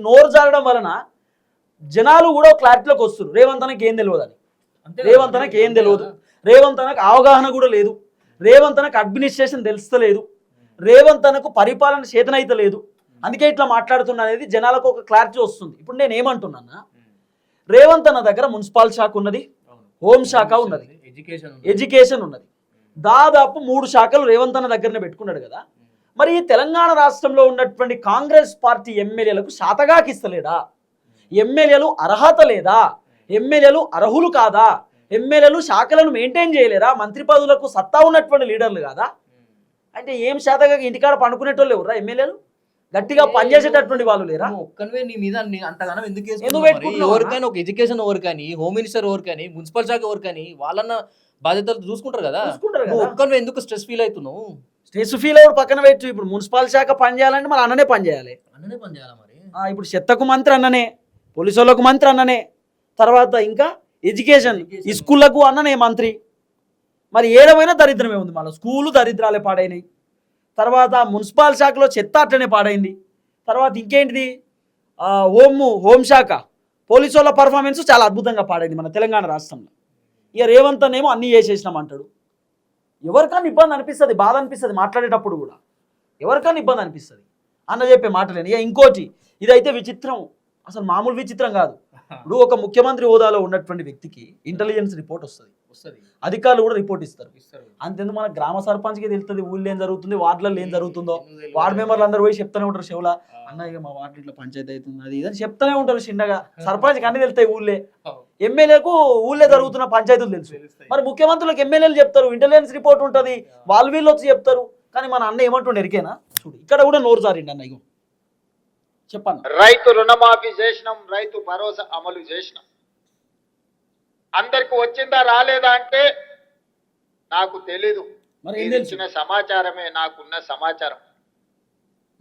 నోరు జారడం వలన జనాలు కూడా క్లారిటీలోకి వస్తారు. రేవంత్ అన్నకి ఏం తెలియదు అని, రేవంత్ అన్నకి ఏం తెలియదు, రేవంత్ అన్నకు అవగాహన కూడా లేదు, రేవంత్ అన్నకు అడ్మినిస్ట్రేషన్ తెలుస్తలేదు, రేవంత్ అన్నకు పరిపాలన చేతనైతే లేదు, అందుకే ఇట్లా మాట్లాడుతున్నా అనేది జనాలకు ఒక క్లారిటీ వస్తుంది. ఇప్పుడు నేను ఏమంటున్నా, రేవంత్ అన్న దగ్గర మున్సిపల్ శాఖ ఉన్నది, హోం శాఖ ఉన్నది, ఎడ్యుకేషన్ ఉన్నది, దాదాపు 3 శాఖలు రేవంత్ అన్న దగ్గరనే పెట్టుకున్నాడు కదా. మరి తెలంగాణ రాష్ట్రంలో ఉన్నటువంటి కాంగ్రెస్ పార్టీ ఎమ్మెల్యేలకు శాతగాకి ఇస్తలేడా? ఎమ్మెల్యేలు అర్హత లేదా? ఎమ్మెల్యేలు అర్హులు కాదా? ఎమ్మెల్యేలు శాఖలను మెయింటైన్ చేయలేరా? మంత్రి పదవులకు సత్తా ఉన్నటువంటి లీడర్లు కాదా? అంటే ఏం శాతగా ఇంటికాడ పండుకునేటోళ్ళు ఎవరా? ఎమ్మెల్యేలు గట్టిగా పనిచేసేటటువంటి వాళ్ళు లేరా? ఒక్కనివే నీ మీద అంతగానం ఎందుకు ఎవరికైనా ఒక ఎడ్యుకేషన్ ఎవరు కానీ, హోమ్ మినిస్టర్ ఎవరు కానీ, మున్సిపల్ శాఖ ఎవరు కానీ వాళ్ళన్న బాధ్యతలు చూసుకుంటారు కదా. ఒక్కనివే ఎందుకు స్ట్రెస్ ఫీల్ అవుతున్నావు? స్ట్రెస్ ఫీల్ అవ్వడు పక్కన పెట్టు. ఇప్పుడు మున్సిపల్ శాఖ పని చేయాలంటే మరి అన్ననే పని చేయాలి. మరి ఇప్పుడు చెత్తకు మంత్రి అన్ననే, పోలీసు వాళ్ళకు మంత్రి అన్ననే, తర్వాత ఇంకా ఎడ్యుకేషన్ ఈ స్కూళ్ళకు అన్ననే మంత్రి. మరి ఏడవైనా దరిద్రమే ఉంది. మళ్ళీ స్కూలు దరిద్రాలే పాడైనాయి, తర్వాత మున్సిపల్ శాఖలో చెత్త అట్లనే పాడైంది, తర్వాత ఇంకేంటిది హోంశాఖ పోలీసు వాళ్ళ పర్ఫార్మెన్స్ చాలా అద్భుతంగా పాడైంది మన తెలంగాణ రాష్ట్రంలో. ఇక రేవంత్ అనేమో అన్నీ చేసేసినాం అంటాడు. ఎవరికన్నా ఇబ్బంది అనిపిస్తుంది, బాధ అనిపిస్తుంది మాట్లాడేటప్పుడు కూడా, ఎవరికన్నా ఇబ్బంది అనిపిస్తుంది అన్న చెప్పే మాటలేని. ఇక ఇంకోటి, ఇదైతే విచిత్రం, అసలు మామూలు విచిత్రం కాదు. ఇప్పుడు ఒక ముఖ్యమంత్రి హోదాలో ఉన్నటువంటి వ్యక్తికి ఇంటెలిజెన్స్ రిపోర్ట్ వస్తుంది, అధికారులు కూడా రిపోర్ట్ ఇస్తారు. అంతేందుకు మన గ్రామ సర్పంచ్కి తెలుస్తుంది ఊళ్ళో ఏం జరుగుతుంది, వార్డులలో ఏం జరుగుతుందో. వార్డు మెంబర్లు అందరూ పోయి చెప్తూనే ఉంటారు, చెవులా అన్న ఇక మా వార్డు ఇట్లా పంచాయతీ అవుతుంది అది ఇదని చెప్తూనే ఉంటారు చిన్నగా. సర్పంచ్కి అన్ని తెలుస్తాయి ఊళ్ళే, ఎమ్మెల్యేకు ఊళ్ళే జరుగుతున్న పంచాయతీలు తెలుసు. మరి ముఖ్యమంత్రులకు ఎమ్మెల్యేలు చెప్తారు, ఇంటెలిజెన్స్ రిపోర్ట్ ఉంటుంది, వాళ్ళు వీళ్ళు వచ్చి చెప్తారు. కానీ మన అన్న ఏమంటుండే ఎరికేనా? చూడు ఇక్కడ కూడా నోరు జారిండి అన్న. ఇగో చెప్పన్న, రైతు రుణమాఫీ చేసినాం, రైతు భరోసా అమలు చేసినాం. అందరికి వచ్చిందా రాలేదా అంటే నాకు తెలీదు. మరి ఇచ్చిన సమాచారమే నాకున్న సమాచారం.